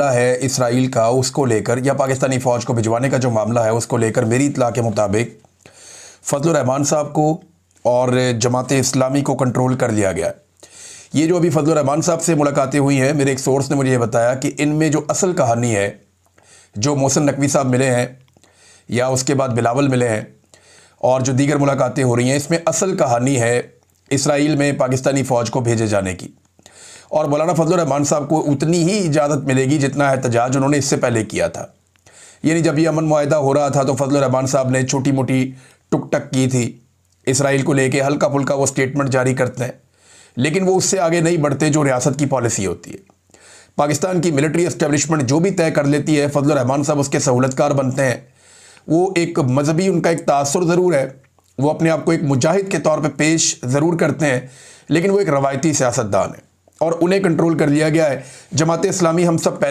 मामला है इसराइल का, उसको लेकर या पाकिस्तानी फ़ौज को भिजवाने का जो मामला है उसको लेकर मेरी इत्तला के मुताबिक फजलुर रहमान साहब को और जमात इस्लामी को कंट्रोल कर लिया गया। ये जो अभी फजलुर रहमान साहब से मुलाकातें हुई हैं, मेरे एक सोर्स ने मुझे ये बताया कि इनमें जो असल कहानी है, जो मोहसिन नकवी साहब मिले हैं या उसके बाद बिलावल मिले हैं और जो दीगर मुलाकातें हो रही हैं, इसमें असल कहानी है इसराइल में पाकिस्तानी फ़ौज को भेजे जाने की। और मौलाना फजलुर रहमान साहब को उतनी ही इजाज़त मिलेगी जितना एहतजाज उन्होंने इससे पहले किया था। यानी जब ये अमन मुआहदा हो रहा था तो फजलुर रहमान साहब ने छोटी मोटी टुक टक की थी इसराइल को लेके, हल्का फुल्का वो स्टेटमेंट जारी करते हैं, लेकिन वो उससे आगे नहीं बढ़ते जो रियासत की पॉलिसी होती है। पाकिस्तान की मिलिट्री एस्टेब्लिशमेंट जो भी तय कर लेती है, फजलुर रहमान साहब उसके सहूलतकार बनते हैं। वो एक मजहबी उनका एक तासुर ज़रूर है, वो अपने आप को एक मुजाहिद के तौर पे पेश ज़रूर करते हैं, लेकिन वो एक रवायती सियासतदान है और उन्हें कंट्रोल कर लिया गया है। जमात इस्लामी हम सब पहले